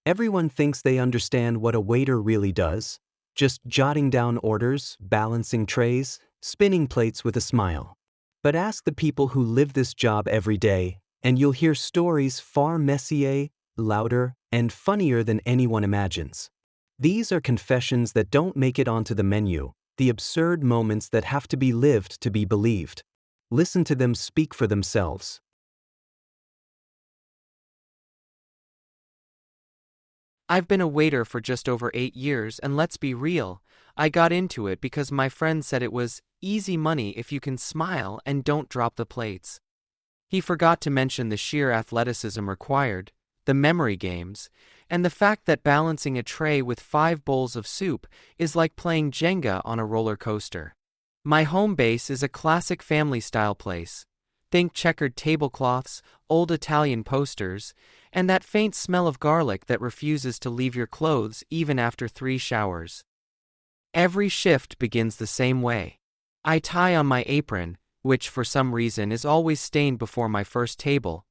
Everyone thinks they understand what a waiter really does, just jotting down orders, balancing trays, spinning plates with a smile. But ask the people who live this job every day, and you'll hear stories far messier, louder, and funnier than anyone imagines. These are confessions that don't make it onto the menu, the absurd moments that have to be lived to be believed. Listen to them speak for themselves. I've been a waiter for just over 8 years, and let's be real, I got into it because my friend said it was easy money if you can smile and don't drop the plates. He forgot to mention the sheer athleticism required, the memory games, and the fact that balancing a tray with 5 bowls of soup is like playing Jenga on a roller coaster. My home base is a classic family-style place. Think checkered tablecloths, old Italian posters, and that faint smell of garlic that refuses to leave your clothes even after 3 showers. Every shift begins the same way. I tie on my apron, which for some reason is always stained before my first table,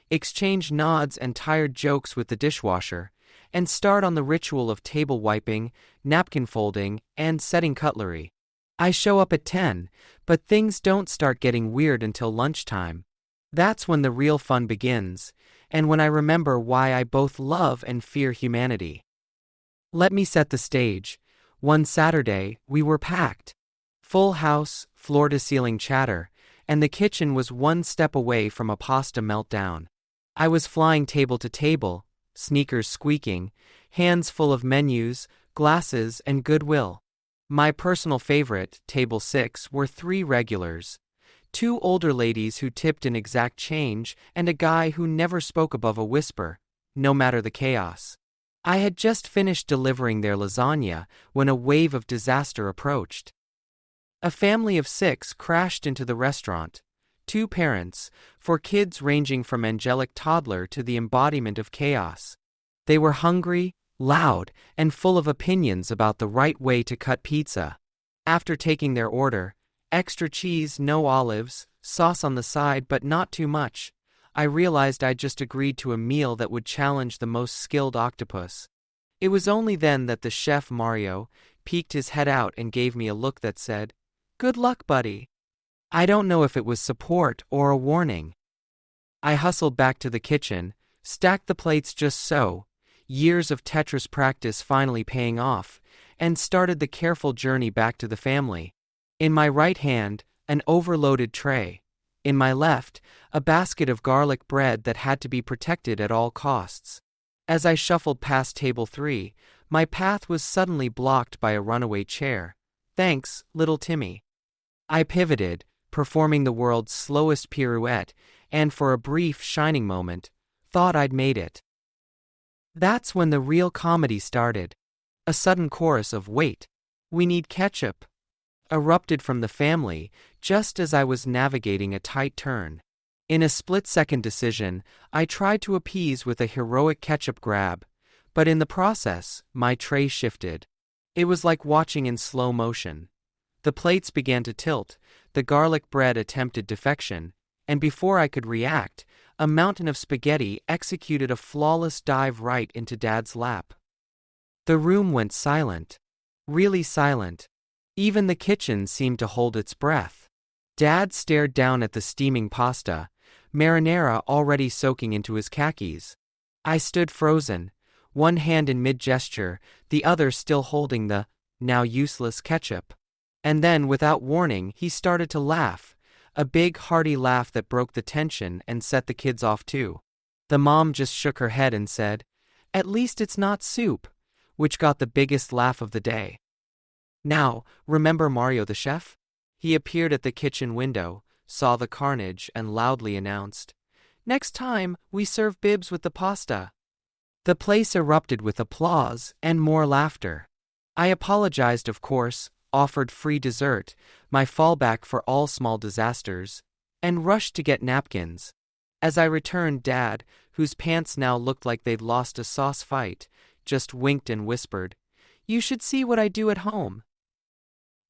exchange nods and tired jokes with the dishwasher, and start on the ritual of table wiping, napkin folding, and setting cutlery. I show up at 10, but things don't start getting weird until lunchtime. That's when the real fun begins, and when I remember why I both love and fear humanity. Let me set the stage. One Saturday, we were packed. Full house, floor-to-ceiling chatter, and the kitchen was one step away from a pasta meltdown. I was flying table to table, sneakers squeaking, hands full of menus, glasses, and goodwill. My personal favorite, table 6, were 3 regulars. 2 older ladies who tipped in exact change, and a guy who never spoke above a whisper, no matter the chaos. I had just finished delivering their lasagna when a wave of disaster approached. A family of 6 crashed into the restaurant. 2 parents, for kids ranging from angelic toddler to the embodiment of chaos. They were hungry, loud, and full of opinions about the right way to cut pizza. After taking their order, extra cheese, no olives, sauce on the side but not too much, I realized I'd just agreed to a meal that would challenge the most skilled octopus. It was only then that the chef Mario peeked his head out and gave me a look that said, "Good luck, buddy." I don't know if it was support or a warning. I hustled back to the kitchen, stacked the plates just so, years of Tetris practice finally paying off, and started the careful journey back to the family. In my right hand, an overloaded tray. In my left, a basket of garlic bread that had to be protected at all costs. As I shuffled past table 3, my path was suddenly blocked by a runaway chair. "Thanks, little Timmy." I pivoted, performing the world's slowest pirouette, and for a brief, shining moment, thought I'd made it. That's when the real comedy started. A sudden chorus of "Wait, we need ketchup" erupted from the family, just as I was navigating a tight turn. In a split-second decision, I tried to appease with a heroic ketchup grab, but in the process, my tray shifted. It was like watching in slow motion. The plates began to tilt, the garlic bread attempted defection, and before I could react, a mountain of spaghetti executed a flawless dive right into Dad's lap. The room went silent. Really silent. Even the kitchen seemed to hold its breath. Dad stared down at the steaming pasta, marinara already soaking into his khakis. I stood frozen, one hand in mid-gesture, the other still holding the, now useless, ketchup. And then, without warning, he started to laugh, a big, hearty laugh that broke the tension and set the kids off too. The mom just shook her head and said, "At least it's not soup," which got the biggest laugh of the day. Now, remember Mario the chef? He appeared at the kitchen window, saw the carnage, and loudly announced, "Next time, we serve bibs with the pasta." The place erupted with applause and more laughter. I apologized, of course, offered free dessert, my fallback for all small disasters, and rushed to get napkins. As I returned, Dad, whose pants now looked like they'd lost a sauce fight, just winked and whispered, "You should see what I do at home."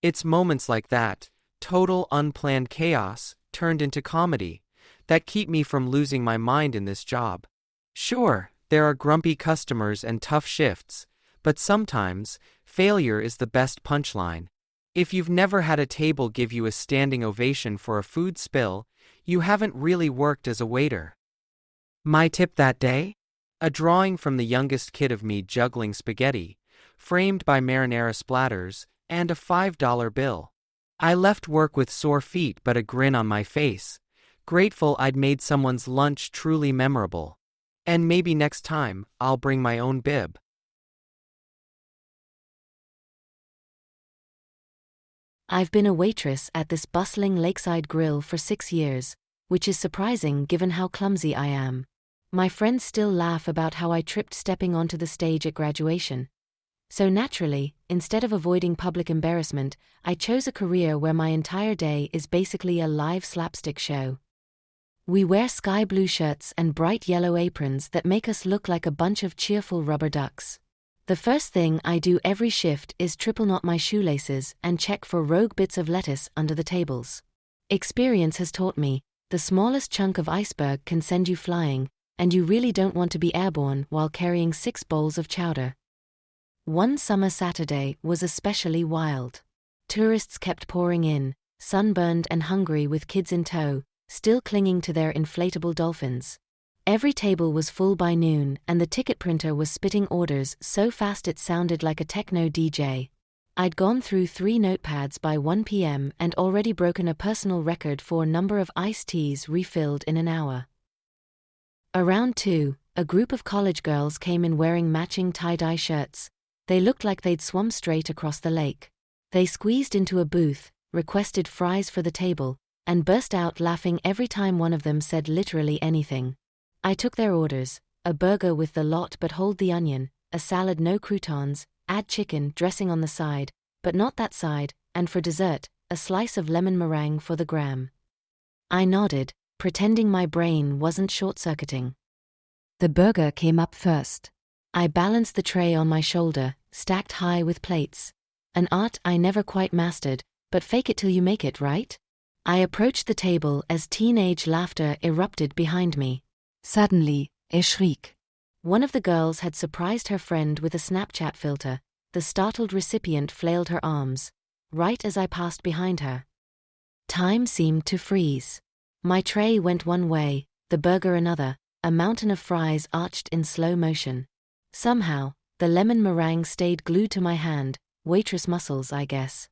It's moments like that, total unplanned chaos, turned into comedy, that keep me from losing my mind in this job. Sure, There are grumpy customers and tough shifts, but sometimes, failure is the best punchline. If you've never had a table give you a standing ovation for a food spill, you haven't really worked as a waiter. My tip that day? A drawing from the youngest kid of me juggling spaghetti, framed by marinara splatters, and a $5 bill. I left work with sore feet but a grin on my face, grateful I'd made someone's lunch truly memorable. And maybe next time, I'll bring my own bib. I've been a waitress at this bustling lakeside grill for 6 years, which is surprising given how clumsy I am. My friends still laugh about how I tripped stepping onto the stage at graduation. So naturally, instead of avoiding public embarrassment, I chose a career where my entire day is basically a live slapstick show. We wear sky blue shirts and bright yellow aprons that make us look like a bunch of cheerful rubber ducks. The first thing I do every shift is triple knot my shoelaces and check for rogue bits of lettuce under the tables. Experience has taught me, the smallest chunk of iceberg can send you flying, and you really don't want to be airborne while carrying 6 bowls of chowder. One summer Saturday was especially wild. Tourists kept pouring in, sunburned and hungry with kids in tow, still clinging to their inflatable dolphins. Every table was full by noon, and the ticket printer was spitting orders so fast it sounded like a techno DJ. I'd gone through 3 notepads by 1 p.m. and already broken a personal record for number of iced teas refilled in an hour. Around 2, a group of college girls came in wearing matching tie-dye shirts. They looked like they'd swum straight across the lake. They squeezed into a booth, requested fries for the table, and burst out laughing every time one of them said literally anything. I took their orders, a burger with the lot but hold the onion, a salad no croutons, add chicken dressing on the side, but not that side, and for dessert, a slice of lemon meringue for the gram. I nodded, pretending my brain wasn't short-circuiting. The burger came up first. I balanced the tray on my shoulder, stacked high with plates. An art I never quite mastered, but fake it till you make it, right? I approached the table as teenage laughter erupted behind me. Suddenly, a shriek. One of the girls had surprised her friend with a Snapchat filter. The startled recipient flailed her arms, right as I passed behind her. Time seemed to freeze. My tray went one way, the burger another, a mountain of fries arched in slow motion. Somehow, the lemon meringue stayed glued to my hand, waitress muscles, I guess.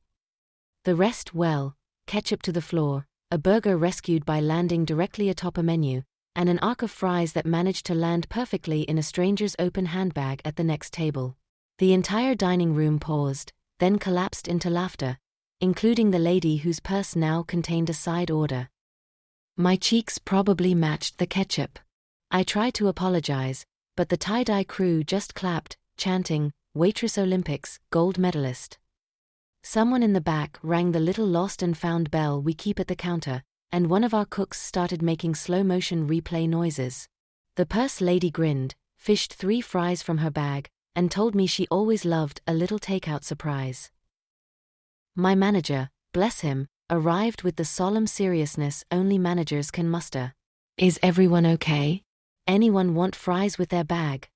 The rest, well, ketchup to the floor, a burger rescued by landing directly atop a menu, and an arc of fries that managed to land perfectly in a stranger's open handbag at the next table. The entire dining room paused, then collapsed into laughter, including the lady whose purse now contained a side order. My cheeks probably matched the ketchup. I tried to apologize, but the tie-dye crew just clapped, chanting, "Waitress Olympics, gold medalist." Someone in the back rang the little lost and found bell we keep at the counter, and one of our cooks started making slow-motion replay noises. The purse lady grinned, fished 3 fries from her bag, and told me she always loved a little takeout surprise. My manager, bless him, arrived with the solemn seriousness only managers can muster. "Is everyone okay? Anyone want fries with their bag?"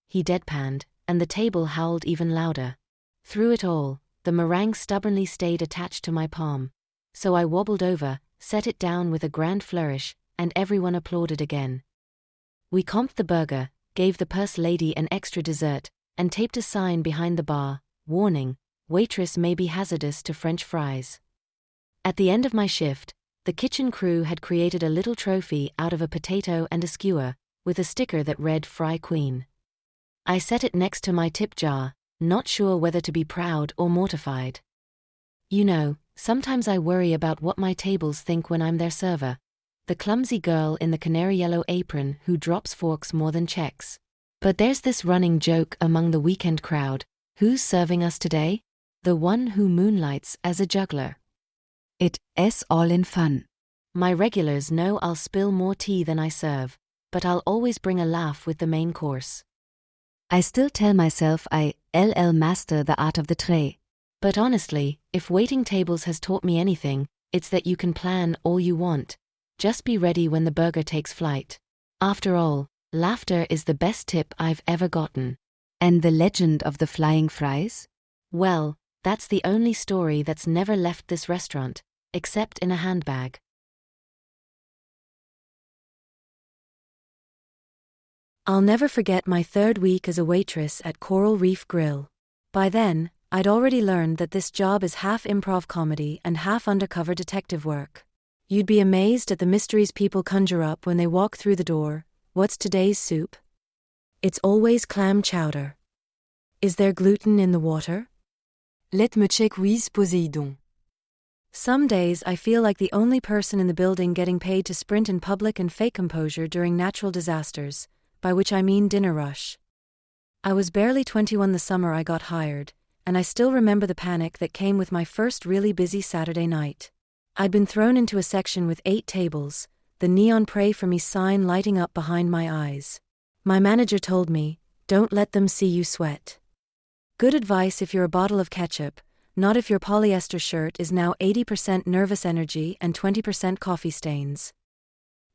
He deadpanned, and the table howled even louder. Through it all, the meringue stubbornly stayed attached to my palm. So I wobbled over, set it down with a grand flourish, and everyone applauded again. We comped the burger, gave the purse lady an extra dessert, and taped a sign behind the bar, warning, "Waitress may be hazardous to French fries." At the end of my shift, the kitchen crew had created a little trophy out of a potato and a skewer, with a sticker that read "Fry Queen." I set it next to my tip jar, not sure whether to be proud or mortified. You know, sometimes I worry about what my tables think when I'm their server. The clumsy girl in the canary yellow apron who drops forks more than checks. But there's this running joke among the weekend crowd: who's serving us today? The one who moonlights as a juggler. It's all in fun. My regulars know I'll spill more tea than I serve, but I'll always bring a laugh with the main course. I still tell myself I master the art of the tray. But honestly, if waiting tables has taught me anything, it's that you can plan all you want. Just be ready when the burger takes flight. After all, Laughter is the best tip I've ever gotten. And the legend of the flying fries? Well, that's the only story that's never left this restaurant, except in a handbag. I'll never forget my third week as a waitress at Coral Reef Grill. By then, I'd already learned that this job is half improv comedy and half undercover detective work. You'd be amazed at the mysteries people conjure up when they walk through the door. What's today's soup? It's always clam chowder. Is there gluten in the water? Let me check with Poseidon. Some days I feel like the only person in the building getting paid to sprint in public and fake composure during natural disasters, by which I mean dinner rush. I was barely 21 the summer I got hired, and I still remember the panic that came with my first really busy Saturday night. I'd been thrown into a section with 8 tables, the neon "Pray for Me" sign lighting up behind my eyes. My manager told me, "Don't let them see you sweat." Good advice if you're a bottle of ketchup, not if your polyester shirt is now 80% nervous energy and 20% coffee stains.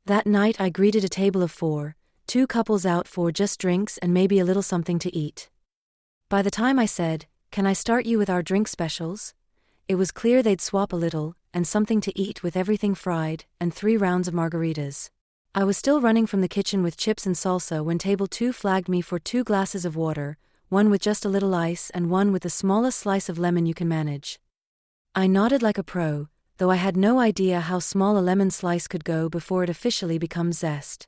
That night I greeted a table of 4, 2 couples out for just drinks and maybe a little something to eat. By the time I said, "Can I start you with our drink specials?" it was clear they'd swap a little, and something to eat with everything fried, and 3 rounds of margaritas. I was still running from the kitchen with chips and salsa when table 2 flagged me for 2 glasses of water, one with just a little ice and one with the smallest slice of lemon you can manage. I nodded like a pro, though I had no idea how small a lemon slice could go before it officially becomes zest.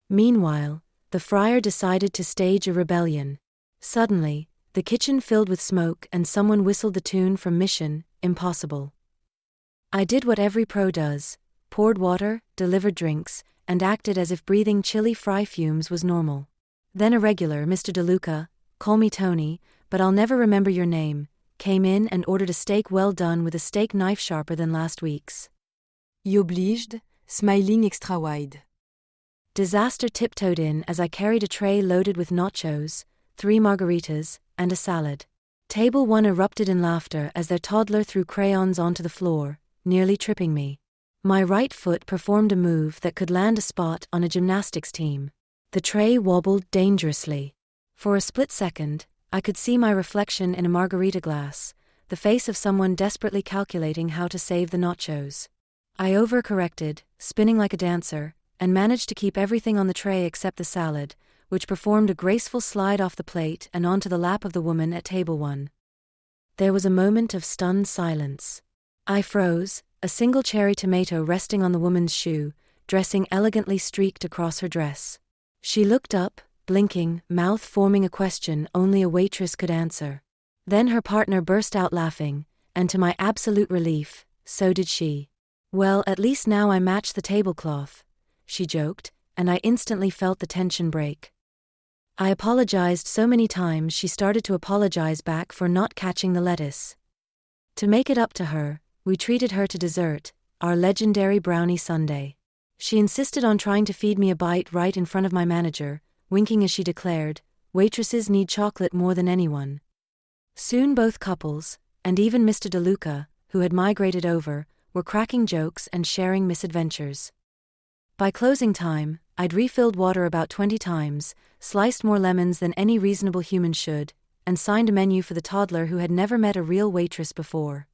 Meanwhile, the fryer decided to stage a rebellion. Suddenly, the kitchen filled with smoke and someone whistled the tune from Mission Impossible. I did what every pro does, poured water, delivered drinks, and acted as if breathing chili fry fumes was normal. Then a regular, Mr. DeLuca, call me Tony, but I'll never remember your name, came in and ordered a steak well done with a steak knife sharper than last week's. Obliged, smiling extra wide. Disaster tiptoed in as I carried a tray loaded with nachos, 3 margaritas, and a salad. Table 1 erupted in laughter as their toddler threw crayons onto the floor, nearly tripping me. My right foot performed a move that could land a spot on a gymnastics team. The tray wobbled dangerously. For a split second, I could see my reflection in a margarita glass, the face of someone desperately calculating how to save the nachos. I overcorrected, spinning like a dancer, and managed to keep everything on the tray except the salad, which performed a graceful slide off the plate and onto the lap of the woman at table 1. There was a moment of stunned silence. I froze, a single cherry tomato resting on the woman's shoe, dressing elegantly streaked across her dress. She looked up, blinking, mouth forming a question only a waitress could answer. Then her partner burst out laughing, and to my absolute relief, so did she. "Well, at least now I match the tablecloth," she joked, and I instantly felt the tension break. I apologized so many times she started to apologize back for not catching the lettuce. To make it up to her, we treated her to dessert, our legendary brownie sundae. She insisted on trying to feed me a bite right in front of my manager, winking as she declared, "Waitresses need chocolate more than anyone." Soon both couples, and even Mr. DeLuca, who had migrated over, were cracking jokes and sharing misadventures. By closing time, I'd refilled water about 20 times, sliced more lemons than any reasonable human should, and signed a menu for the toddler who had never met a real waitress before.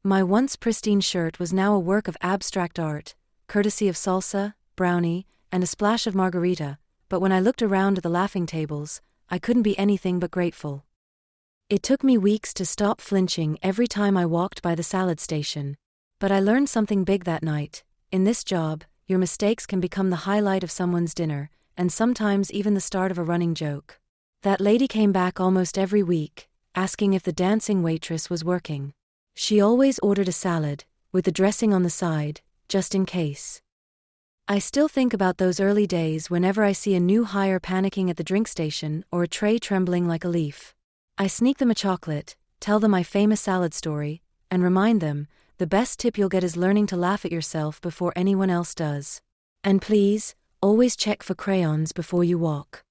My once pristine shirt was now a work of abstract art, courtesy of salsa, brownie, and a splash of margarita, but when I looked around at the laughing tables, I couldn't be anything but grateful. It took me weeks to stop flinching every time I walked by the salad station. But I learned something big that night. In this job, your mistakes can become the highlight of someone's dinner, and sometimes even the start of a running joke. That lady came back almost every week, asking if the dancing waitress was working. She always ordered a salad, with the dressing on the side, just in case. I still think about those early days whenever I see a new hire panicking at the drink station or a tray trembling like a leaf. I sneak them a chocolate, tell them my famous salad story, and remind them, the best tip you'll get is learning to laugh at yourself before anyone else does. And please, always check for crayons before you walk.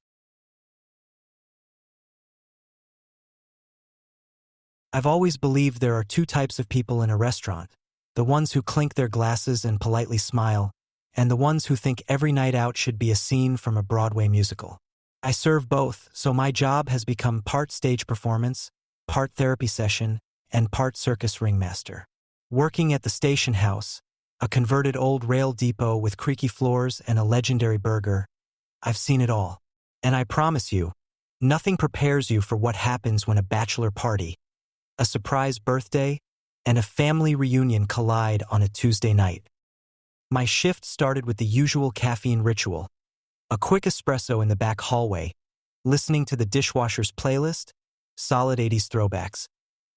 I've always believed there are 2 types of people in a restaurant: the ones who clink their glasses and politely smile, and the ones who think every night out should be a scene from a Broadway musical. I serve both, so my job has become part stage performance, part therapy session, and part circus ringmaster. Working at the station house, a converted old rail depot with creaky floors and a legendary burger, I've seen it all. And I promise you, nothing prepares you for what happens when a bachelor party, a surprise birthday, and a family reunion collide on a Tuesday night. My shift started with the usual caffeine ritual, a quick espresso in the back hallway, listening to the dishwasher's playlist, solid 80s throwbacks,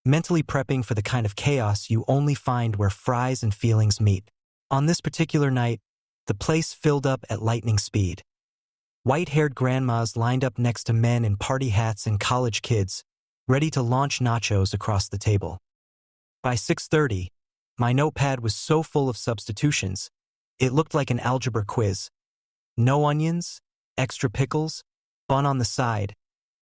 mentally prepping for the kind of chaos you only find where fries and feelings meet. On this particular night, the place filled up at lightning speed. White-haired grandmas lined up next to men in party hats and college kids, ready to launch nachos across the table. By 6:30, my notepad was so full of substitutions, it looked like an algebra quiz. No onions, extra pickles, bun on the side,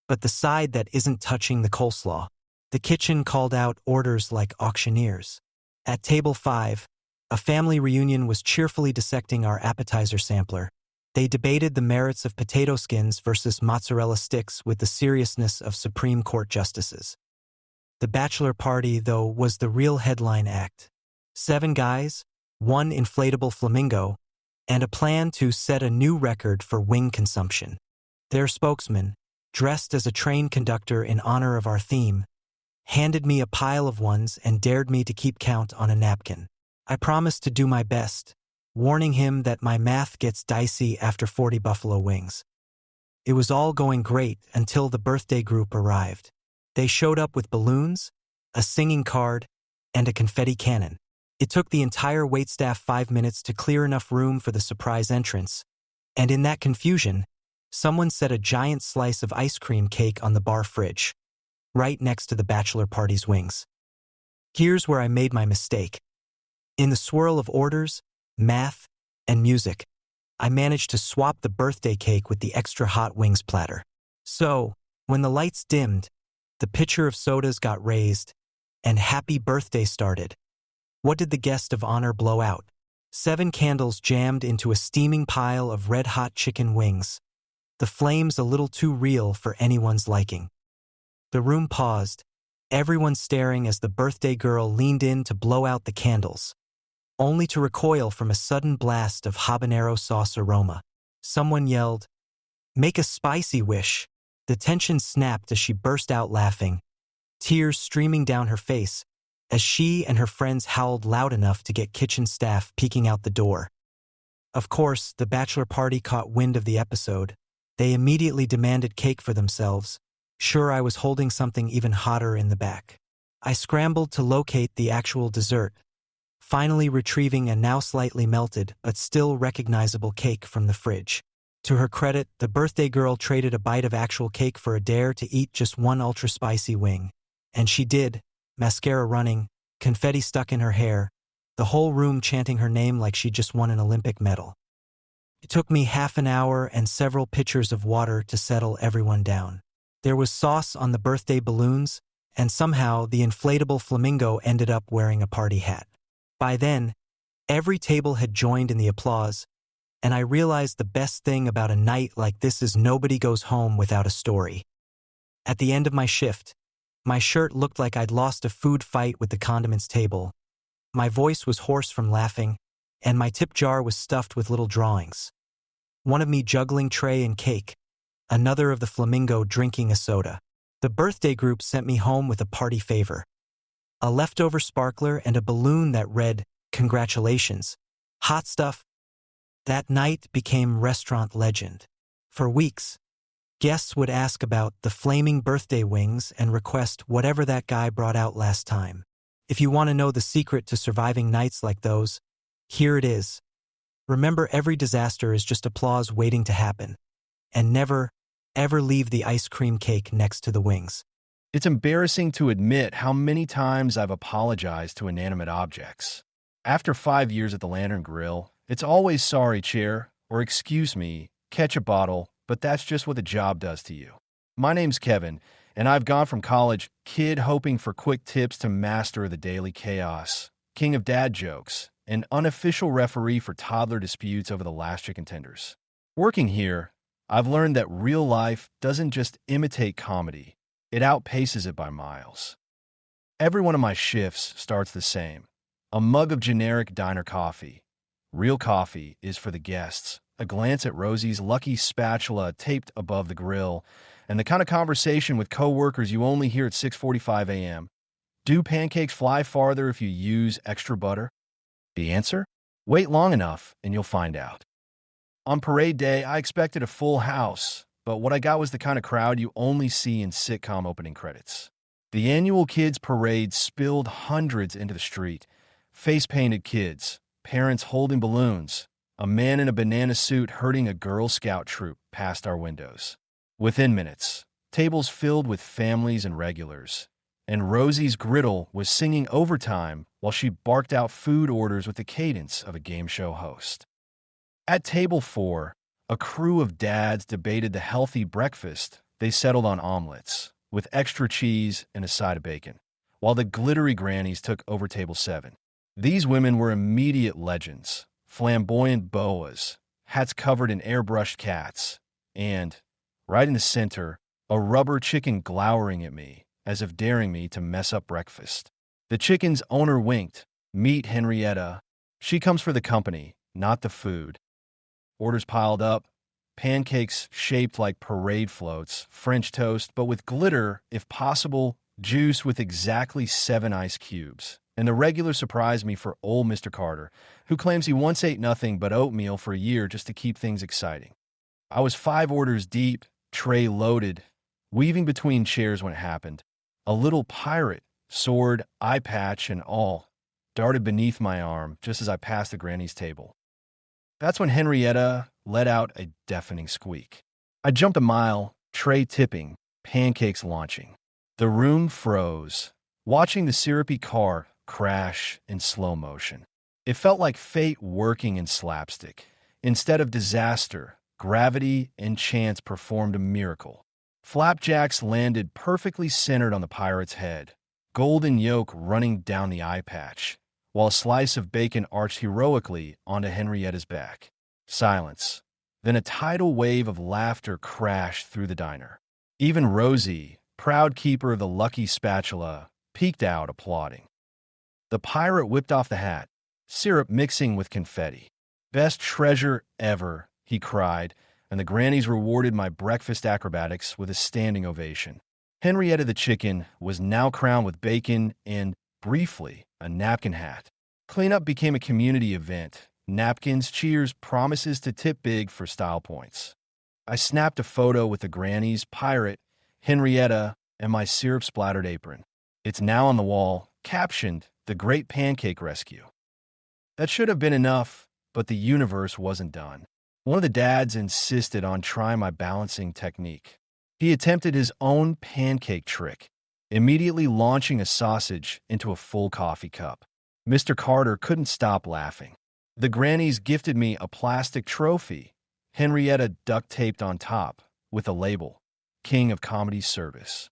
but the side that isn't touching the coleslaw. The kitchen called out orders like auctioneers. At table 5, a family reunion was cheerfully dissecting our appetizer sampler. They debated the merits of potato skins versus mozzarella sticks with the seriousness of Supreme Court justices. The bachelor party, though, was the real headline act. 7 guys, 1 inflatable flamingo, and a plan to set a new record for wing consumption. Their spokesman, dressed as a train conductor in honor of our theme, handed me a pile of ones and dared me to keep count on a napkin. I promised to do my best, warning him that my math gets dicey after 40 buffalo wings. It was all going great until the birthday group arrived. They showed up with balloons, a singing card, and a confetti cannon. It took the entire waitstaff 5 minutes to clear enough room for the surprise entrance, and in that confusion, someone set a giant slice of ice cream cake on the bar fridge, right next to the bachelor party's wings. Here's where I made my mistake. In the swirl of orders, math, and music, I managed to swap the birthday cake with the extra hot wings platter. So, when the lights dimmed, the pitcher of sodas got raised, and happy birthday started. What did the guest of honor blow out? 7 candles jammed into a steaming pile of red-hot chicken wings, the flames a little too real for anyone's liking. The room paused, everyone staring as the birthday girl leaned in to blow out the candles, only to recoil from a sudden blast of habanero sauce aroma. Someone yelled, "Make a spicy wish." The tension snapped as she burst out laughing, tears streaming down her face, as she and her friends howled loud enough to get kitchen staff peeking out the door. Of course, the bachelor party caught wind of the episode. They immediately demanded cake for themselves, sure I was holding something even hotter in the back. I scrambled to locate the actual dessert, finally retrieving a now slightly melted but still recognizable cake from the fridge. To her credit, the birthday girl traded a bite of actual cake for a dare to eat just 1 ultra-spicy wing. And she did, mascara running, confetti stuck in her hair, the whole room chanting her name like she just won an Olympic medal. It took me half an hour and several pitchers of water to settle everyone down. There was sauce on the birthday balloons, and somehow the inflatable flamingo ended up wearing a party hat. By then, every table had joined in the applause, and I realized the best thing about a night like this is nobody goes home without a story. At the end of my shift, my shirt looked like I'd lost a food fight with the condiments table. My voice was hoarse from laughing, and my tip jar was stuffed with little drawings. One of me juggling tray and cake, another of the flamingo drinking a soda. The birthday group sent me home with a party favor: a leftover sparkler and a balloon that read, "Congratulations. Hot stuff." That night became restaurant legend. For weeks, guests would ask about the flaming birthday wings and request whatever that guy brought out last time. If you want to know the secret to surviving nights like those, here it is. Remember, every disaster is just applause waiting to happen. And never, ever leave the ice cream cake next to the wings. It's embarrassing to admit how many times I've apologized to inanimate objects. After 5 years at the Lantern Grill, it's always "sorry, chair," or "excuse me, catch a bottle," but that's just what the job does to you. My name's Kevin, and I've gone from college kid hoping for quick tips to master of the daily chaos, king of dad jokes, an unofficial referee for toddler disputes over the last chicken tenders. Working here, I've learned that real life doesn't just imitate comedy, it outpaces it by miles. Every one of my shifts starts the same. A mug of generic diner coffee. Real coffee is for the guests. A glance at Rosie's lucky spatula taped above the grill, and the kind of conversation with coworkers you only hear at 6:45 a.m. Do pancakes fly farther if you use extra butter? The answer? Wait long enough and you'll find out. On parade day, I expected a full house, but what I got was the kind of crowd you only see in sitcom opening credits. The annual kids' parade spilled hundreds into the street. Face-painted kids, parents holding balloons, a man in a banana suit herding a Girl Scout troop past our windows. Within minutes, tables filled with families and regulars, and Rosie's griddle was singing overtime while she barked out food orders with the cadence of a game show host. At table 4, a crew of dads debated the healthy breakfast. They settled on omelets, with extra cheese and a side of bacon, while the glittery grannies took over table 7. These women were immediate legends, flamboyant boas, hats covered in airbrushed cats, and, right in the center, a rubber chicken glowering at me, as if daring me to mess up breakfast. The chicken's owner winked. Meet Henrietta. She comes for the company, not the food. Orders piled up, pancakes shaped like parade floats, French toast, but with glitter, if possible, juice with exactly 7 ice cubes. And the regular surprised me for old Mr. Carter, who claims he once ate nothing but oatmeal for a year just to keep things exciting. I was 5 orders deep, tray loaded, weaving between chairs when it happened. A little pirate, sword, eye patch, and all, darted beneath my arm just as I passed the granny's table. That's when Henrietta let out a deafening squeak. I jumped a mile, tray tipping, pancakes launching. The room froze, watching the syrupy car crash in slow motion. It felt like fate working in slapstick. Instead of disaster, gravity and chance performed a miracle. Flapjacks landed perfectly centered on the pirate's head, golden yolk running down the eye patch, while a slice of bacon arched heroically onto Henrietta's back. Silence. Then a tidal wave of laughter crashed through the diner. Even Rosie, proud keeper of the lucky spatula, peeked out applauding. The pirate whipped off the hat, syrup mixing with confetti. "Best treasure ever," he cried, and the grannies rewarded my breakfast acrobatics with a standing ovation. Henrietta the chicken was now crowned with bacon and, briefly, a napkin hat. Cleanup became a community event. Napkins, cheers, promises to tip big for style points. I snapped a photo with the grannies, pirate, Henrietta, and my syrup-splattered apron. It's now on the wall, captioned, "The Great Pancake Rescue." That should have been enough, but the universe wasn't done. One of the dads insisted on trying my balancing technique. He attempted his own pancake trick, immediately launching a sausage into a full coffee cup. Mr. Carter couldn't stop laughing. The grannies gifted me a plastic trophy, Henrietta duct-taped on top, with a label, King of Comedy Service.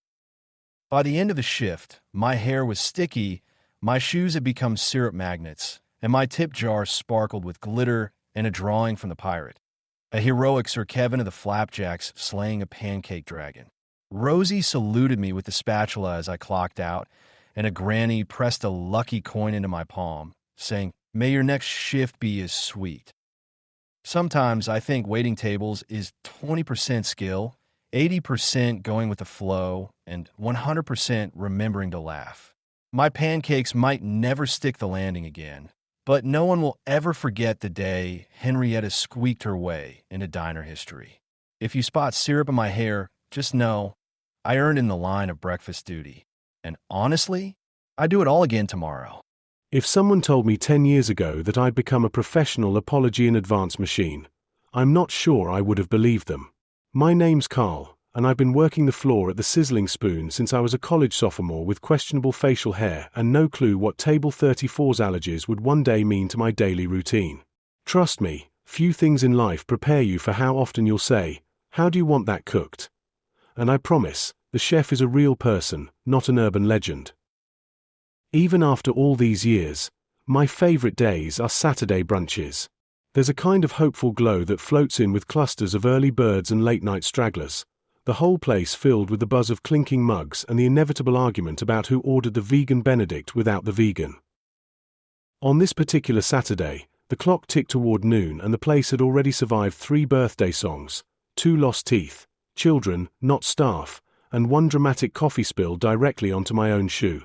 By the end of the shift, my hair was sticky, my shoes had become syrup magnets, and my tip jar sparkled with glitter and a drawing from the pirate. A heroic Sir Kevin of the Flapjacks slaying a pancake dragon. Rosie saluted me with the spatula as I clocked out, and a granny pressed a lucky coin into my palm, saying, "May your next shift be as sweet." Sometimes I think waiting tables is 20% skill, 80% going with the flow, and 100% remembering to laugh. My pancakes might never stick the landing again, but no one will ever forget the day Henrietta squeaked her way into diner history. If you spot syrup in my hair, just know I earned in the line of breakfast duty. And honestly, I'd do it all again tomorrow. If someone told me 10 years ago that I'd become a professional apology in advance machine, I'm not sure I would have believed them. My name's Carl, and I've been working the floor at the Sizzling Spoon since I was a college sophomore with questionable facial hair and no clue what Table 34's allergies would one day mean to my daily routine. Trust me, few things in life prepare you for how often you'll say, "How do you want that cooked?" And I promise, the chef is a real person, not an urban legend. Even after all these years, My favorite days are Saturday brunches. There's a kind of hopeful glow that floats in with clusters of early birds and late-night stragglers, the whole place filled with the buzz of clinking mugs and the inevitable argument about who ordered the vegan Benedict without the vegan. On this particular Saturday, the clock ticked toward noon and the place had already survived 3 birthday songs, 2 lost teeth, children, not staff, and 1 dramatic coffee spill directly onto my own shoe.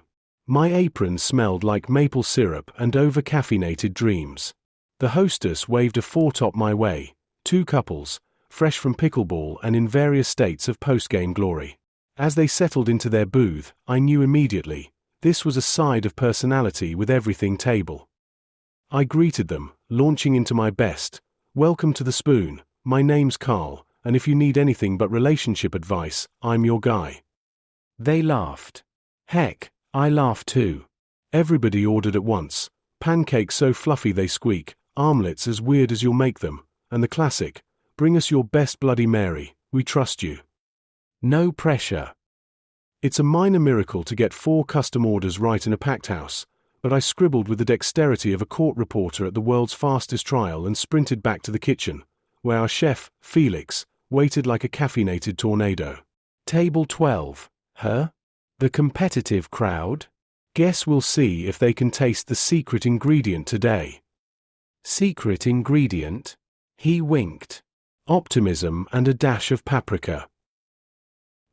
My apron smelled like maple syrup and over-caffeinated dreams. The hostess waved a 4-top my way, 2 couples, fresh from pickleball and in various states of post-game glory. As they settled into their booth, I knew immediately, this was a side of personality with everything table. I greeted them, launching into my best, "Welcome to the Spoon, my name's Carl, and if you need anything but relationship advice, I'm your guy." They laughed. Heck, I laughed too. Everybody ordered at once, pancakes so fluffy they squeak, omelets as weird as you'll make them, and the classic, "Bring us your best Bloody Mary, we trust you." No pressure. It's a minor miracle to get 4 custom orders right in a packed house, but I scribbled with the dexterity of a court reporter at the world's fastest trial and sprinted back to the kitchen, where our chef, Felix, waited like a caffeinated tornado. Table 12. Her? The competitive crowd? Guess we'll see if they can taste the secret ingredient today. Secret ingredient? He winked. Optimism and a dash of paprika.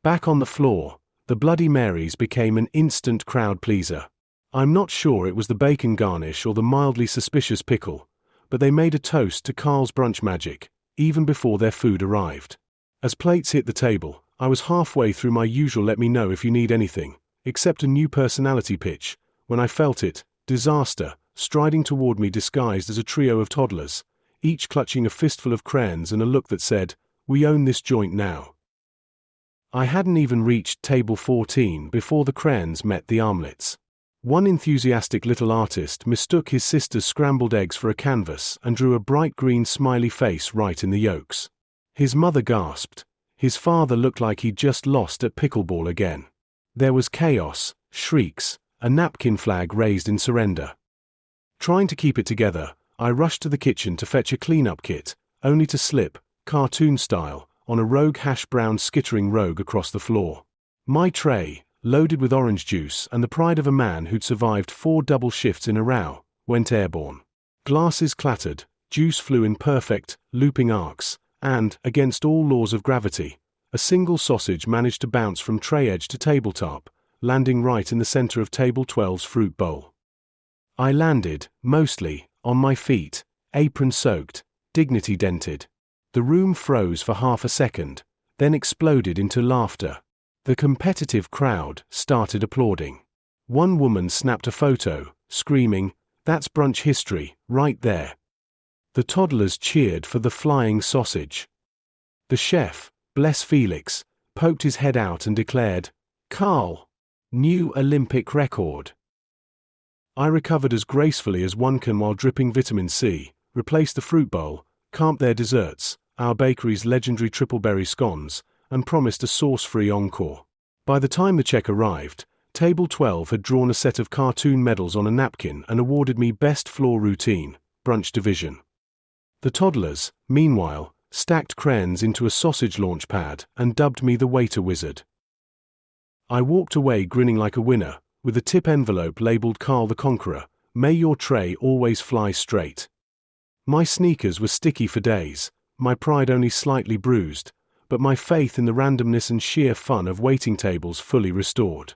Back on the floor, the Bloody Marys became an instant crowd pleaser. I'm not sure it was the bacon garnish or the mildly suspicious pickle, but they made a toast to Carl's brunch magic, even before their food arrived. As plates hit the table, I was halfway through my usual "let me know if you need anything," except a new personality pitch, when I felt it, disaster, striding toward me disguised as a trio of toddlers, each clutching a fistful of crayons and a look that said, "We own this joint now." I hadn't even reached table 14 before the crayons met the armlets. One enthusiastic little artist mistook his sister's scrambled eggs for a canvas and drew a bright green smiley face right in the yolks. His mother gasped. His father looked like he'd just lost at pickleball again. There was chaos, shrieks, a napkin flag raised in surrender. Trying to keep it together, I rushed to the kitchen to fetch a cleanup kit, only to slip, cartoon style, on a rogue hash-brown skittering rogue across the floor. My tray, loaded with orange juice and the pride of a man who'd survived 4 double shifts in a row, went airborne. Glasses clattered, juice flew in perfect, looping arcs, and, against all laws of gravity, a single sausage managed to bounce from tray edge to tabletop, landing right in the center of table 12's fruit bowl. I landed, mostly, on my feet, apron soaked, dignity dented. The room froze for half a second, then exploded into laughter. The competitive crowd started applauding. One woman snapped a photo, screaming, "That's brunch history, right there." The toddlers cheered for the flying sausage. The chef, bless Felix, poked his head out and declared, "Carl, new Olympic record." I recovered as gracefully as one can while dripping vitamin C, replaced the fruit bowl, camped their desserts, our bakery's legendary triple berry scones, and promised a sauce-free encore. By the time the check arrived, Table 12 had drawn a set of cartoon medals on a napkin and awarded me Best Floor Routine, Brunch Division. The toddlers, meanwhile, stacked crayons into a sausage launch pad and dubbed me the waiter wizard. I walked away grinning like a winner, with a tip envelope labeled Carl the Conqueror, "May your tray always fly straight." My sneakers were sticky for days, my pride only slightly bruised, but my faith in the randomness and sheer fun of waiting tables fully restored.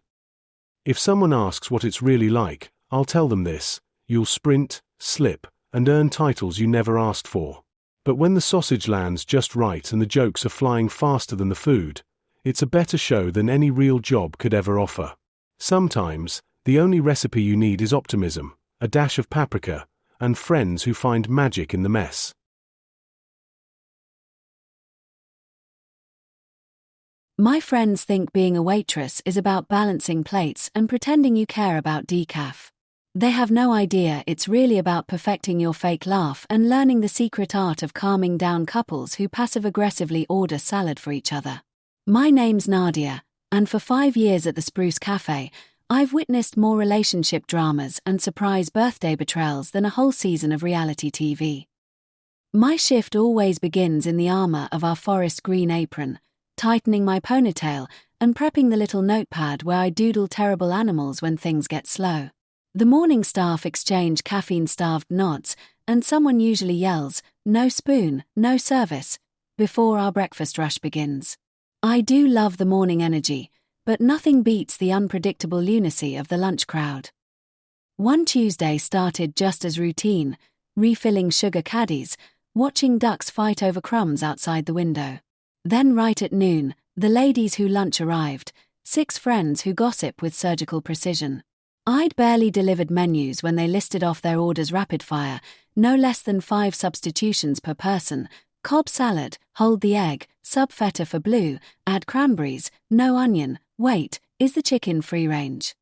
If someone asks what it's really like, I'll tell them this: you'll sprint, slip, and earn titles you never asked for. But when the sausage lands just right and the jokes are flying faster than the food, it's a better show than any real job could ever offer. Sometimes, the only recipe you need is optimism, a dash of paprika, and friends who find magic in the mess. My friends think being a waitress is about balancing plates and pretending you care about decaf. They have no idea it's really about perfecting your fake laugh and learning the secret art of calming down couples who passive-aggressively order salad for each other. My name's Nadia, and for 5 years at the Spruce Cafe, I've witnessed more relationship dramas and surprise birthday betrayals than a whole season of reality TV. My shift always begins in the armor of our forest green apron, tightening my ponytail and prepping the little notepad where I doodle terrible animals when things get slow. The morning staff exchange caffeine-starved nods, and someone usually yells, "No spoon, no service," before our breakfast rush begins. I do love the morning energy, but nothing beats the unpredictable lunacy of the lunch crowd. One Tuesday started just as routine, refilling sugar caddies, watching ducks fight over crumbs outside the window. Then right at noon, the ladies who lunch arrived, 6 friends who gossip with surgical precision. I'd barely delivered menus when they listed off their orders rapid-fire, no less than 5 substitutions per person: Cobb salad, hold the egg, sub feta for blue, add cranberries, no onion, wait, is the chicken free-range?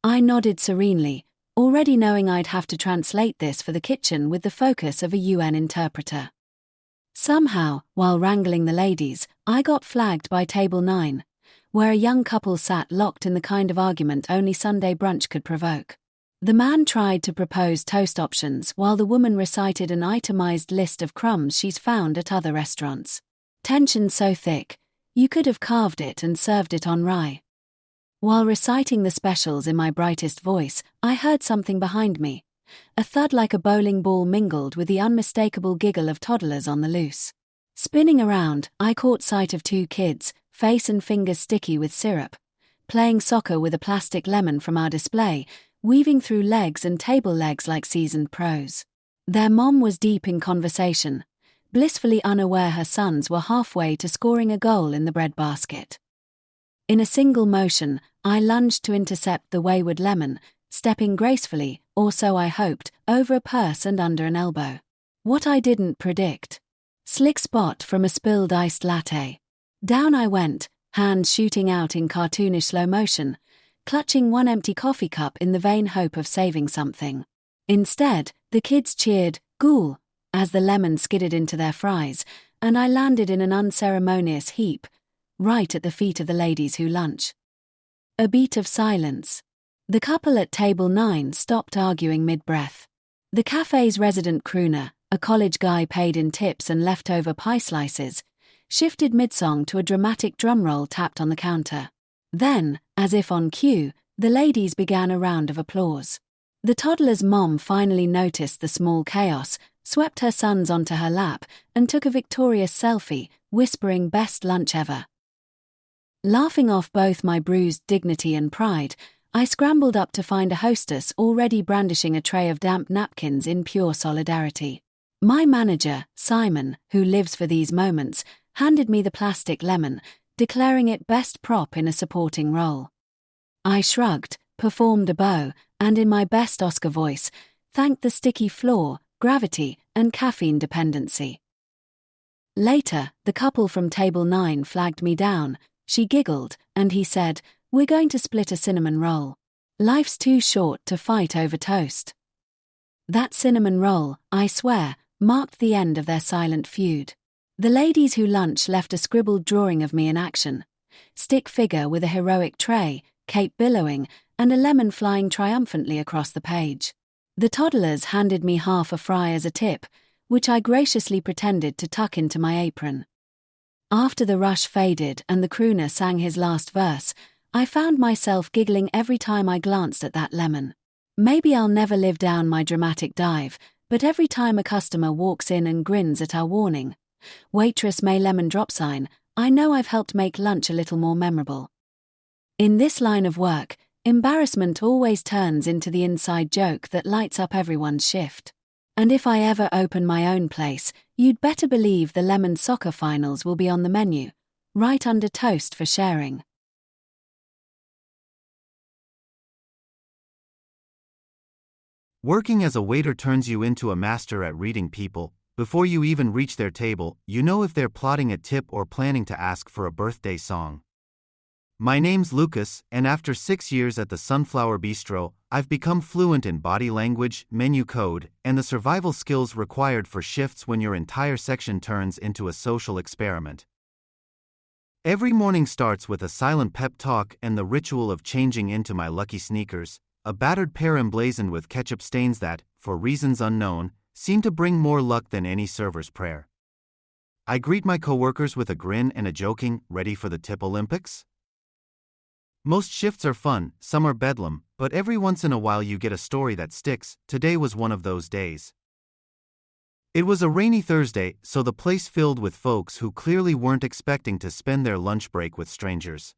I nodded serenely, already knowing I'd have to translate this for the kitchen with the focus of a UN interpreter. Somehow, while wrangling the ladies, I got flagged by table 9, where a young couple sat locked in the kind of argument only Sunday brunch could provoke. The man tried to propose toast options while the woman recited an itemized list of crumbs she's found at other restaurants. Tension so thick, you could have carved it and served it on rye. While reciting the specials in my brightest voice, I heard something behind me. A thud like a bowling ball mingled with the unmistakable giggle of toddlers on the loose. Spinning around, I caught sight of 2 kids, face and fingers sticky with syrup, playing soccer with a plastic lemon from our display, weaving through legs and table legs like seasoned pros. Their mom was deep in conversation, blissfully unaware her sons were halfway to scoring a goal in the breadbasket. In a single motion, I lunged to intercept the wayward lemon, stepping gracefully, or so I hoped, over a purse and under an elbow. What I didn't predict. Slick spot from a spilled iced latte. Down I went, hands shooting out in cartoonish slow motion, clutching one empty coffee cup in the vain hope of saving something. Instead, the kids cheered, "Ghoul," as the lemon skidded into their fries, and I landed in an unceremonious heap, right at the feet of the ladies who lunch. A beat of silence. The couple at table 9 stopped arguing mid-breath. The cafe's resident crooner, a college guy paid in tips and leftover pie slices, shifted mid-song to a dramatic drum roll tapped on the counter. Then, as if on cue, the ladies began a round of applause. The toddler's mom finally noticed the small chaos, swept her sons onto her lap, and took a victorious selfie, whispering "best lunch ever." Laughing off both my bruised dignity and pride, I scrambled up to find a hostess already brandishing a tray of damp napkins in pure solidarity. My manager, Simon, who lives for these moments, handed me the plastic lemon, declaring it best prop in a supporting role. I shrugged, performed a bow, and in my best Oscar voice, thanked the sticky floor, gravity, and caffeine dependency. Later, the couple from table 9 flagged me down. She giggled, and he said, "We're going to split a cinnamon roll. Life's too short to fight over toast." That cinnamon roll, I swear, marked the end of their silent feud. The ladies who lunch left a scribbled drawing of me in action. Stick figure with a heroic tray, cape billowing, and a lemon flying triumphantly across the page. The toddlers handed me half a fry as a tip, which I graciously pretended to tuck into my apron. After the rush faded and the crooner sang his last verse, I found myself giggling every time I glanced at that lemon. Maybe I'll never live down my dramatic dive, but every time a customer walks in and grins at our warning, "Waitress may lemon drop" sign, I know I've helped make lunch a little more memorable. In this line of work, embarrassment always turns into the inside joke that lights up everyone's shift. And if I ever open my own place, you'd better believe the lemon soccer finals will be on the menu, right under toast for sharing. Working as a waiter turns you into a master at reading people. Before you even reach their table, you know if they're plotting a tip or planning to ask for a birthday song. My name's Lucas, and after 6 years at the Sunflower Bistro, I've become fluent in body language, menu code, and the survival skills required for shifts when your entire section turns into a social experiment. Every morning starts with a silent pep talk and the ritual of changing into my lucky sneakers, a battered pair emblazoned with ketchup stains that, for reasons unknown, seem to bring more luck than any server's prayer. I greet my coworkers with a grin and a joking, "Ready for the tip Olympics?" Most shifts are fun, some are bedlam, but every once in a while you get a story that sticks. Today was one of those days. It was a rainy Thursday, so the place filled with folks who clearly weren't expecting to spend their lunch break with strangers.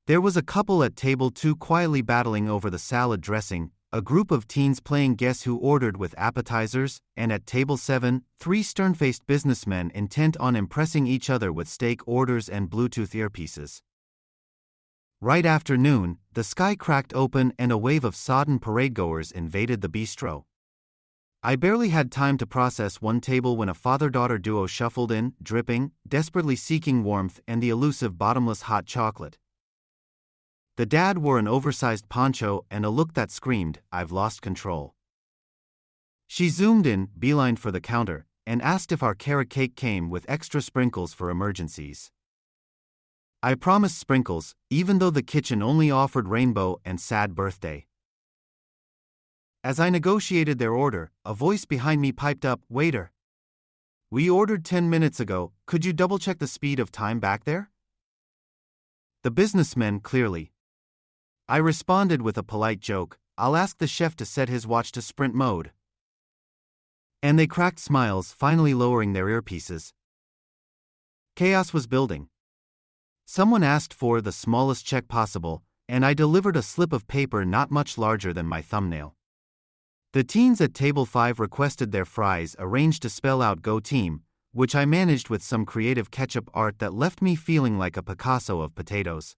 There was a couple at table 2 quietly battling over the salad dressing, a group of teens playing Guess Who ordered with appetizers, and at table 7, 3 stern-faced businessmen intent on impressing each other with steak orders and Bluetooth earpieces. Right after noon, the sky cracked open and a wave of sodden paradegoers invaded the bistro. I barely had time to process one table when a father-daughter duo shuffled in, dripping, desperately seeking warmth and the elusive bottomless hot chocolate. The dad wore an oversized poncho and a look that screamed, "I've lost control." She zoomed in, beelined for the counter, and asked if our carrot cake came with extra sprinkles for emergencies. I promised sprinkles, even though the kitchen only offered rainbow and sad birthday. As I negotiated their order, a voice behind me piped up, "Waiter, we ordered 10 minutes ago, could you double-check the speed of time back there?" The businessmen clearly. I responded with a polite joke, "I'll ask the chef to set his watch to sprint mode." And they cracked smiles, finally lowering their earpieces. Chaos was building. Someone asked for the smallest check possible, and I delivered a slip of paper not much larger than my thumbnail. The teens at table 5 requested their fries arranged to spell out "Go Team," which I managed with some creative ketchup art that left me feeling like a Picasso of potatoes.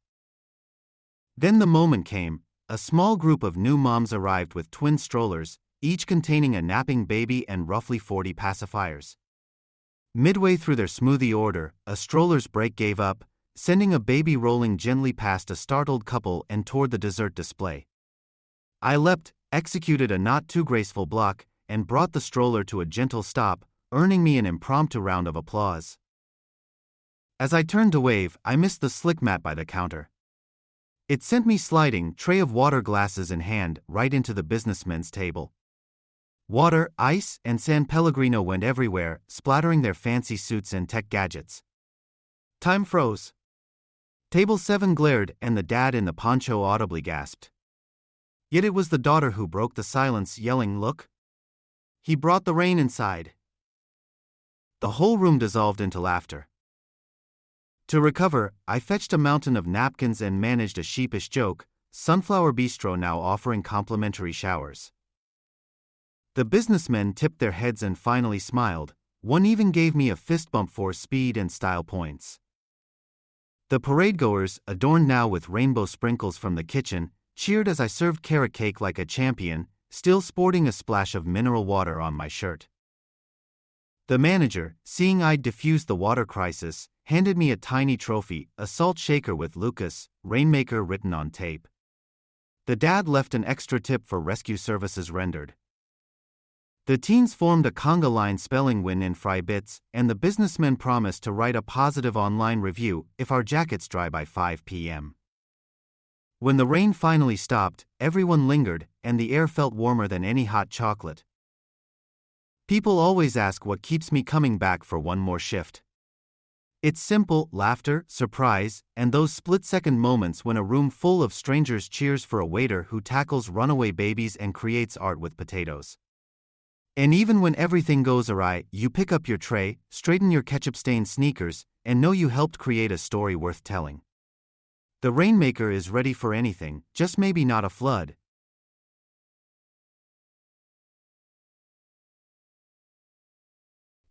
Then the moment came. A small group of new moms arrived with twin strollers, each containing a napping baby and roughly 40 pacifiers. Midway through their smoothie order, a stroller's brake gave up, sending a baby rolling gently past a startled couple and toward the dessert display. I leapt, executed a not too graceful block, and brought the stroller to a gentle stop, earning me an impromptu round of applause. As I turned to wave, I missed the slick mat by the counter. It sent me sliding, tray of water glasses in hand, right into the businessmen's table. Water, ice, and San Pellegrino went everywhere, splattering their fancy suits and tech gadgets. Time froze. Table 7 glared, and the dad in the poncho audibly gasped. Yet it was the daughter who broke the silence, yelling, "Look! He brought the rain inside." The whole room dissolved into laughter. To recover, I fetched a mountain of napkins and managed a sheepish joke, Sunflower Bistro now offering complimentary showers. The businessmen tipped their heads and finally smiled. One even gave me a fist bump for speed and style points. The paradegoers, adorned now with rainbow sprinkles from the kitchen, cheered as I served carrot cake like a champion, still sporting a splash of mineral water on my shirt. The manager, seeing I'd diffused the water crisis, handed me a tiny trophy, a salt shaker with Lucas, Rainmaker written on tape. The dad left an extra tip for rescue services rendered. The teens formed a conga line spelling win in fry bits, and the businessmen promised to write a positive online review if our jackets dry by 5 p.m. When the rain finally stopped, everyone lingered, and the air felt warmer than any hot chocolate. People always ask what keeps me coming back for one more shift. It's simple: laughter, surprise, and those split-second moments when a room full of strangers cheers for a waiter who tackles runaway babies and creates art with potatoes. And even when everything goes awry, you pick up your tray, straighten your ketchup-stained sneakers, and know you helped create a story worth telling. The Rainmaker is ready for anything, just maybe not a flood.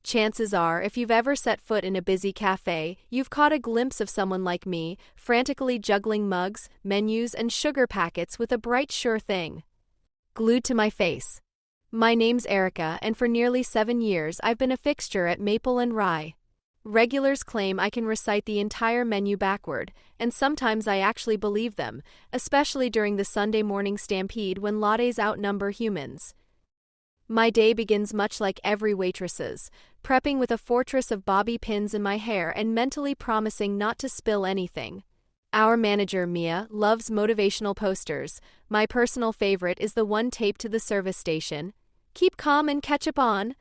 Chances are, if you've ever set foot in a busy cafe, you've caught a glimpse of someone like me, frantically juggling mugs, menus, and sugar packets with a bright sure thing glued to my face. My name's Erica, and for nearly 7 years I've been a fixture at Maple and Rye. Regulars claim I can recite the entire menu backward, and sometimes I actually believe them, especially during the Sunday morning stampede when lattes outnumber humans. My day begins much like every waitress's, prepping with a fortress of bobby pins in my hair and mentally promising not to spill anything. Our manager, Mia, loves motivational posters. My personal favorite is the one taped to the service station. Keep calm and ketchup on.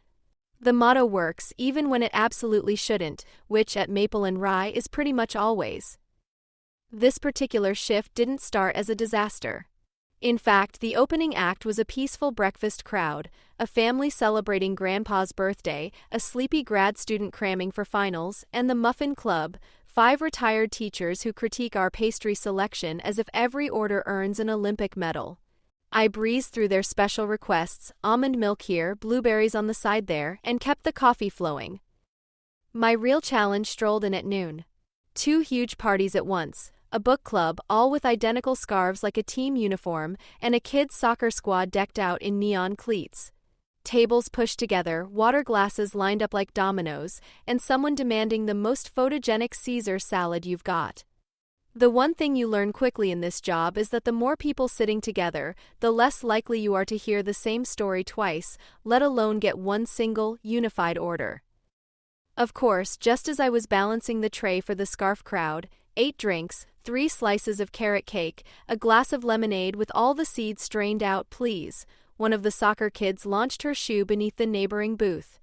The motto works even when it absolutely shouldn't, which at Maple and Rye is pretty much always. This particular shift didn't start as a disaster. In fact, the opening act was a peaceful breakfast crowd, a family celebrating Grandpa's birthday, a sleepy grad student cramming for finals, and the Muffin Club, 5 retired teachers who critique our pastry selection as if every order earns an Olympic medal. I breezed through their special requests, almond milk here, blueberries on the side there, and kept the coffee flowing. My real challenge strolled in at noon. 2 huge parties at once, a book club, all with identical scarves like a team uniform, and a kids' soccer squad decked out in neon cleats. Tables pushed together, water glasses lined up like dominoes, and someone demanding the most photogenic Caesar salad you've got. The one thing you learn quickly in this job is that the more people sitting together, the less likely you are to hear the same story twice, let alone get one single, unified order. Of course, just as I was balancing the tray for the scarf crowd, 8 drinks, 3 slices of carrot cake, a glass of lemonade with all the seeds strained out, please, one of the soccer kids launched her shoe beneath the neighboring booth.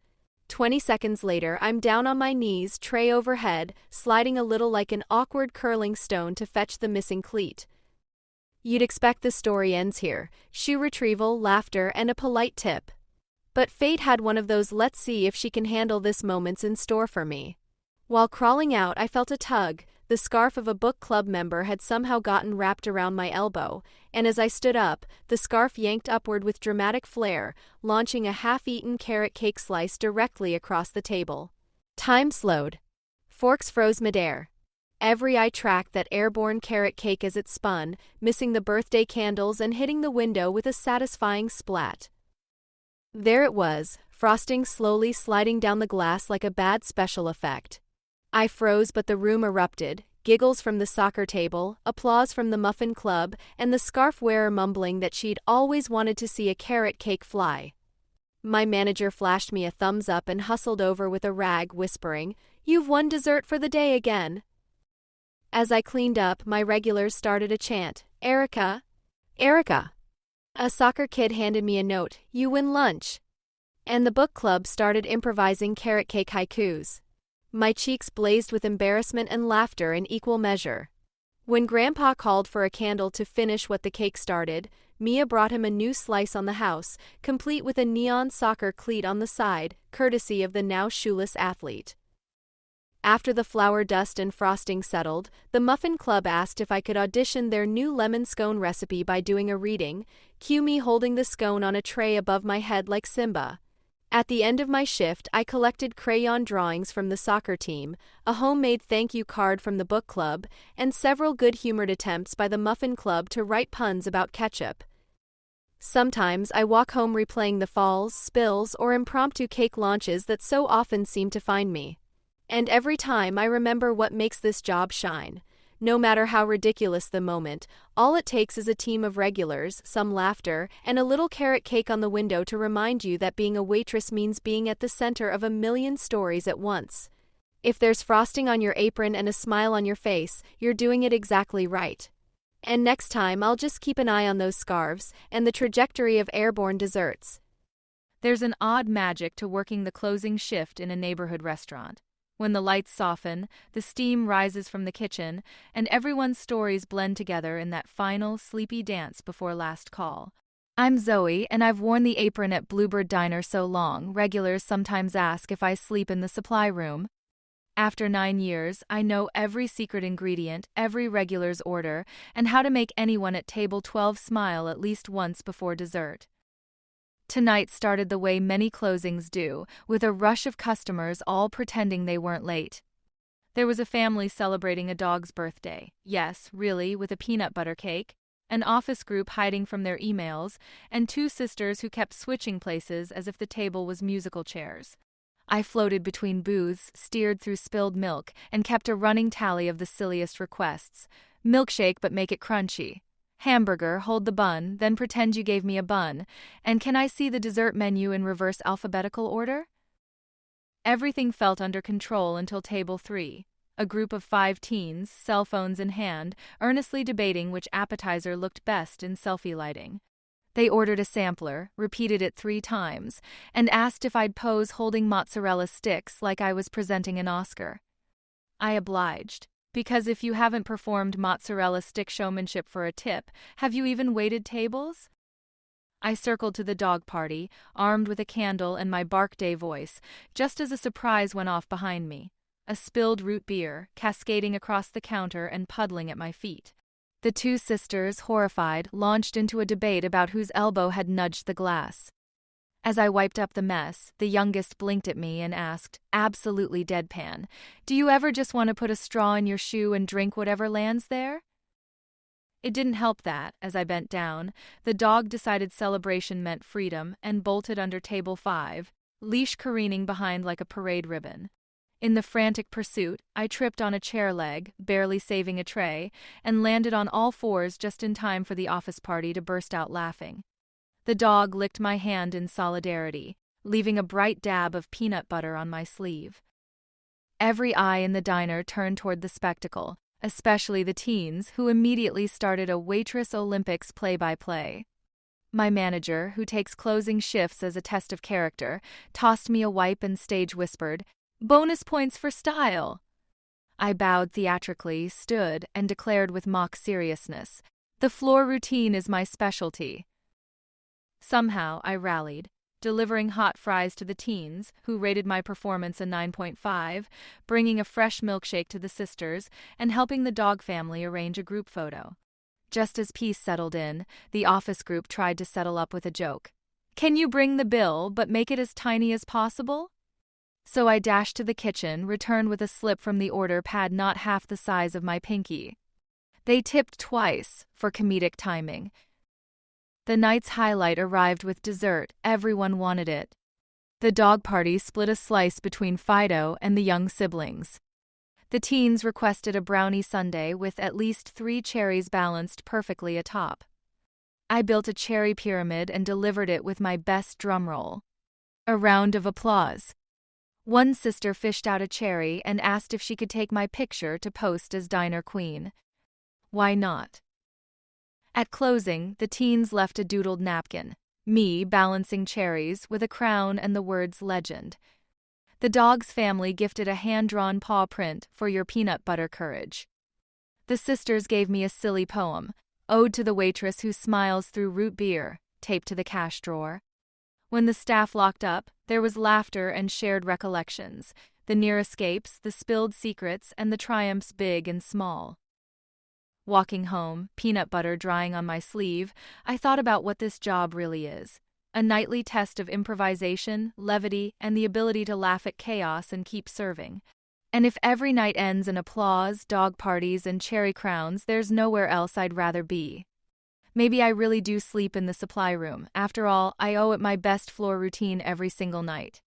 20 seconds later, I'm down on my knees, tray overhead, sliding a little like an awkward curling stone to fetch the missing cleat. You'd expect the story ends here, shoe retrieval, laughter, and a polite tip. But fate had one of those let's see if she can handle this moments in store for me. While crawling out, I felt a tug. The scarf of a book club member had somehow gotten wrapped around my elbow, and as I stood up, the scarf yanked upward with dramatic flair, launching a half-eaten carrot cake slice directly across the table. Time slowed. Forks froze midair. Every eye tracked that airborne carrot cake as it spun, missing the birthday candles and hitting the window with a satisfying splat. There it was, frosting slowly sliding down the glass like a bad special effect. I froze, but the room erupted, giggles from the soccer table, applause from the Muffin Club, and the scarf wearer mumbling that she'd always wanted to see a carrot cake fly. My manager flashed me a thumbs up and hustled over with a rag, whispering, "You've won dessert for the day again." As I cleaned up, my regulars started a chant, "Erica! Erica!" A soccer kid handed me a note, "You win lunch." And the book club started improvising carrot cake haikus. My cheeks blazed with embarrassment and laughter in equal measure. When Grandpa called for a candle to finish what the cake started, Mia brought him a new slice on the house, complete with a neon soccer cleat on the side, courtesy of the now shoeless athlete. After the flour dust and frosting settled, the Muffin Club asked if I could audition their new lemon scone recipe by doing a reading, cue me holding the scone on a tray above my head like Simba. At the end of my shift, I collected crayon drawings from the soccer team, a homemade thank you card from the book club, and several good-humored attempts by the Muffin Club to write puns about ketchup. Sometimes I walk home replaying the falls, spills, or impromptu cake launches that so often seem to find me. And every time I remember what makes this job shine. No matter how ridiculous the moment, all it takes is a team of regulars, some laughter, and a little carrot cake on the window to remind you that being a waitress means being at the center of a million stories at once. If there's frosting on your apron and a smile on your face, you're doing it exactly right. And next time, I'll just keep an eye on those scarves and the trajectory of airborne desserts. There's an odd magic to working the closing shift in a neighborhood restaurant. When the lights soften, the steam rises from the kitchen, and everyone's stories blend together in that final, sleepy dance before last call. I'm Zoe, and I've worn the apron at Bluebird Diner so long, regulars sometimes ask if I sleep in the supply room. After 9 years, I know every secret ingredient, every regular's order, and how to make anyone at table 12 smile at least once before dessert. Tonight started the way many closings do, with a rush of customers all pretending they weren't late. There was a family celebrating a dog's birthday. Yes, really, with a peanut butter cake. An office group hiding from their emails, and 2 sisters who kept switching places as if the table was musical chairs. I floated between booths, steered through spilled milk, and kept a running tally of the silliest requests. Milkshake, but make it crunchy. Hamburger, hold the bun, then pretend you gave me a bun. And can I see the dessert menu in reverse alphabetical order? Everything felt under control until table 3. A group of 5 teens, cell phones in hand, earnestly debating which appetizer looked best in selfie lighting. They ordered a sampler, repeated it 3 times, and asked if I'd pose holding mozzarella sticks like I was presenting an Oscar. I obliged, because if you haven't performed mozzarella stick showmanship for a tip, have you even waited tables? I circled to the dog party, armed with a candle and my bark day voice, just as a surprise went off behind me. A spilled root beer, cascading across the counter and puddling at my feet. The 2 sisters, horrified, launched into a debate about whose elbow had nudged the glass. As I wiped up the mess, the youngest blinked at me and asked, absolutely deadpan, "Do you ever just want to put a straw in your shoe and drink whatever lands there?" It didn't help that, as I bent down, the dog decided celebration meant freedom and bolted under table 5, leash careening behind like a parade ribbon. In the frantic pursuit, I tripped on a chair leg, barely saving a tray, and landed on all 4s just in time for the office party to burst out laughing. The dog licked my hand in solidarity, leaving a bright dab of peanut butter on my sleeve. Every eye in the diner turned toward the spectacle, especially the teens, who immediately started a Waitress Olympics play-by-play. My manager, who takes closing shifts as a test of character, tossed me a wipe and stage whispered, "Bonus points for style." I bowed theatrically, stood, and declared with mock seriousness, "The floor routine is my specialty." Somehow I rallied, delivering hot fries to the teens, who rated my performance a 9.5, bringing a fresh milkshake to the sisters, and helping the dog family arrange a group photo. Just as peace settled in, the office group tried to settle up with a joke. "Can you bring the bill, but make it as tiny as possible?" So I dashed to the kitchen, returned with a slip from the order pad not half the size of my pinky. They tipped twice, for comedic timing. The night's highlight arrived with dessert. Everyone wanted it. The dog party split a slice between Fido and the young siblings. The teens requested a brownie sundae with at least 3 cherries balanced perfectly atop. I built a cherry pyramid and delivered it with my best drum roll. A round of applause. One sister fished out a cherry and asked if she could take my picture to post as diner queen. Why not? At closing, the teens left a doodled napkin, me balancing cherries with a crown and the words legend. The dog's family gifted a hand-drawn paw print for your peanut butter courage. The sisters gave me a silly poem, ode to the waitress who smiles through root beer, taped to the cash drawer. When the staff locked up, there was laughter and shared recollections, the near escapes, the spilled secrets, and the triumphs big and small. Walking home, peanut butter drying on my sleeve, I thought about what this job really is. A nightly test of improvisation, levity, and the ability to laugh at chaos and keep serving. And if every night ends in applause, dog parties, and cherry crowns, there's nowhere else I'd rather be. Maybe I really do sleep in the supply room. After all, I owe it my best floor routine every single night.